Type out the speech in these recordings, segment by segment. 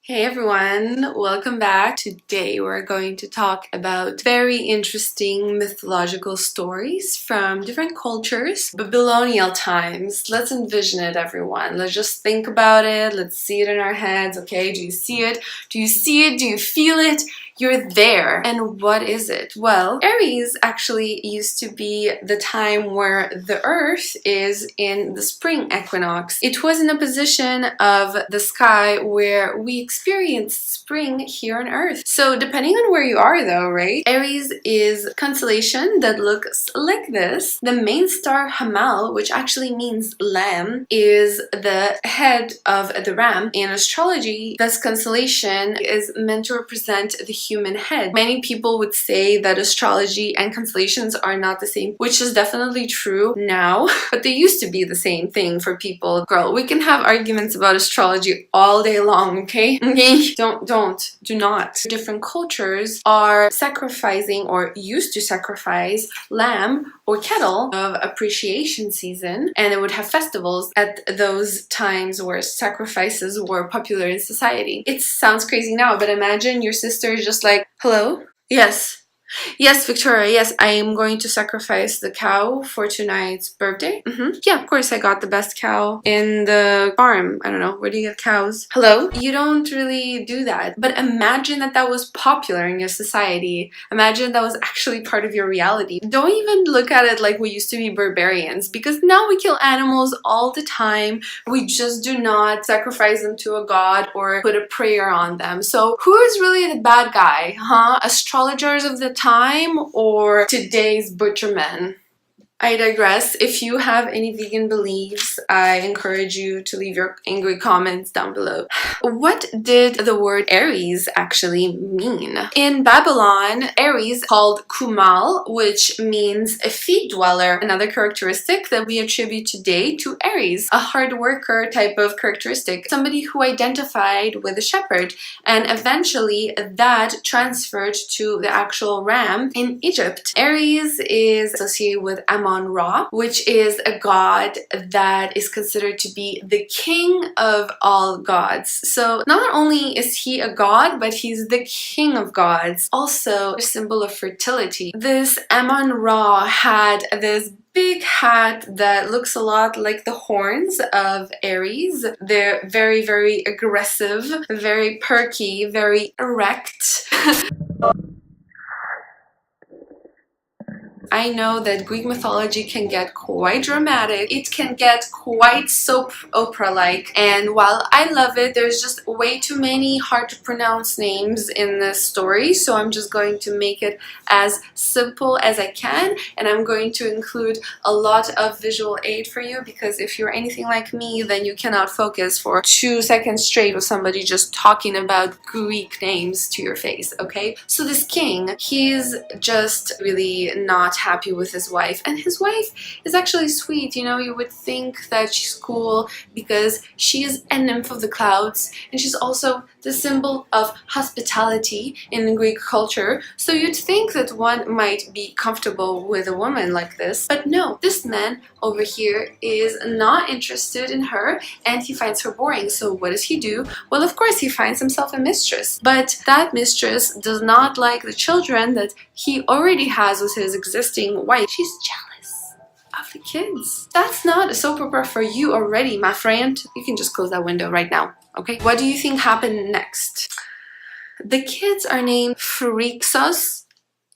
Hey everyone, welcome back. Today we're going to talk about very interesting mythological stories from different cultures. Babylonian times. Let's envision it, everyone. Let's just think about it. Let's see it in our heads, okay? Do you see it? Do you see it? Do you feel it? You're there. And what is it? Well, Aries actually used to be the time where the Earth is in the spring equinox. It was in a position of the sky where we experience spring here on Earth. So depending on where you are though, right? Aries is constellation that looks like this. The main star KU.MAL, which actually means lamb, is the head of the ram. In astrology, this constellation is meant to represent the human head. Many people would say that astrology and constellations are not the same, which is definitely true now, but they used to be the same thing for people. Girl, we can have arguments about astrology all day long, okay? Okay? Do not. Different cultures are sacrificing or used to sacrifice lamb or cattle of appreciation season, and they would have festivals at those times where sacrifices were popular in society. It sounds crazy now, but imagine your sister is just like, hello? Yes. Yes, Victoria, yes, I am going to sacrifice the cow for tonight's birthday. Yeah, of course, I got the best cow in the farm. I don't know, where do you get cows? Hello? You don't really do that. But imagine that that was popular in your society. Imagine that was actually part of your reality. Don't even look at it like we used to be barbarians, because now we kill animals all the time. We just do not sacrifice them to a god or put a prayer on them. So who is really the bad guy, huh? Astrologers of the time or today's butchermen? I digress. If you have any vegan beliefs, I encourage you to leave your angry comments down below. What did the word Aries actually mean? In Babylon, Aries called KU.MAL, which means a feet dweller, another characteristic that we attribute today to Aries, a hard worker type of characteristic, somebody who identified with a shepherd, and eventually that transferred to the actual ram in Egypt. Aries is associated with Amun-Ra, which is a god that is considered to be the king of all gods. So not only is he a god, but he's the king of gods. Also a symbol of fertility. This Amun-Ra had this big hat that looks a lot like the horns of Aries. They're very, very aggressive, very perky, very erect. I know that Greek mythology can get quite dramatic. It can get quite soap opera-like, and while I love it, there's just way too many hard to pronounce names in this story, so I'm just going to make it as simple as I can, and I'm going to include a lot of visual aid for you, because if you're anything like me, then you cannot focus for 2 seconds straight with somebody just talking about Greek names to your face, okay? So this king, he's just really not happy with his wife, and his wife is actually sweet. You know, you would think that she's cool because she is a nymph of the clouds, and she's also the symbol of hospitality in Greek culture, so you'd think that one might be comfortable with a woman like this, but no, this man over here is not interested in her, and he finds her boring. So what does he do? Well, of course, he finds himself a mistress, but that mistress does not like the children that he already has with his existing wife. She's jealous of the kids. That's not a soap opera for you already, my friend. You can just close that window right now, okay? What do you think happened next? The kids are named Phrixos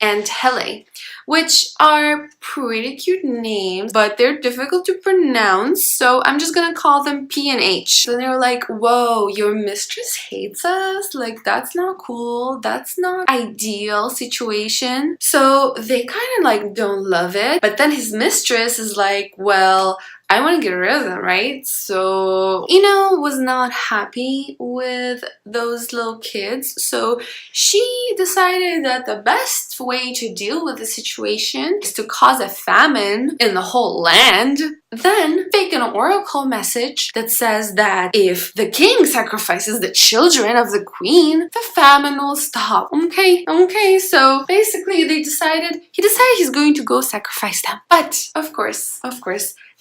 and Nephele, which are pretty cute names, but they're difficult to pronounce, so I'm just gonna call them P and H. So they're like, whoa, your mistress hates us? Like, that's not cool. That's not ideal situation. So they kind of like don't love it, but then his mistress is like, well, I want to get rid of them, right? So, you know, was not happy with those little kids. So she decided that the best way to deal with the situation is to cause a famine in the whole land. Then fake an oracle message that says that if the king sacrifices the children of the queen, the famine will stop. Okay, so basically he decided he's going to go sacrifice them. But of course,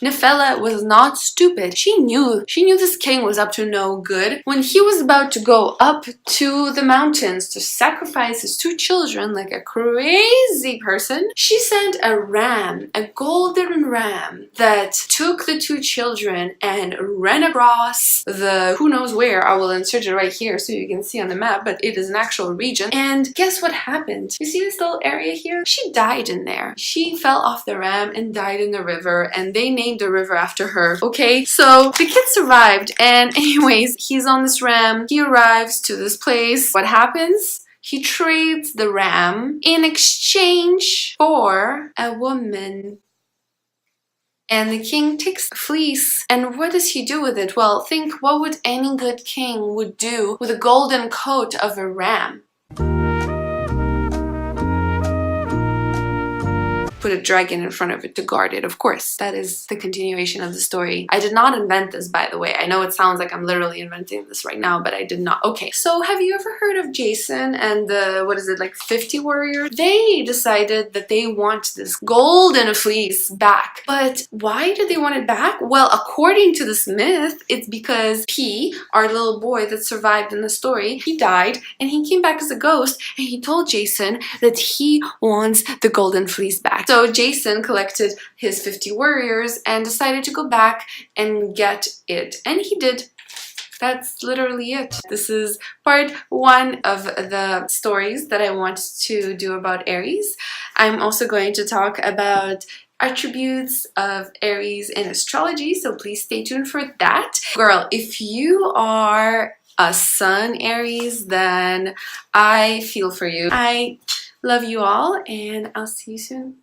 Nephele was not stupid. She knew this king was up to no good. When he was about to go up to the mountains to sacrifice his 2 children like a crazy person, she sent a ram, a golden ram, that took the 2 children and ran across the who knows where. I will insert it right here so you can see on the map, but it is an actual region. And guess what happened? You see this little area here? She died in there. She fell off the ram and died in the river, and they named the river after her. Okay, so the kid survived, and anyways, he's on this ram. He arrives to this place. What happens? He trades the ram in exchange for a woman. And the king takes the fleece, and what does he do with it? Well, think what would any good king would do with a golden coat of a ram. Put a dragon in front of it to guard it, of course. That is the continuation of the story. I did not invent this, by the way. I know it sounds like I'm literally inventing this right now, but I did not. Okay, so have you ever heard of Jason and the, what is it, like 50 warriors? They decided that they want this golden fleece back. But why did they want it back? Well, according to this myth, it's because P, our little boy that survived in the story, he died and he came back as a ghost, and he told Jason that he wants the golden fleece back. So Jason collected his 50 warriors and decided to go back and get it. And he did. That's literally it. This is part 1 of the stories that I want to do about Aries. I'm also going to talk about attributes of Aries in astrology, so please stay tuned for that. Girl, if you are a Sun Aries, then I feel for you. I love you all, and I'll see you soon.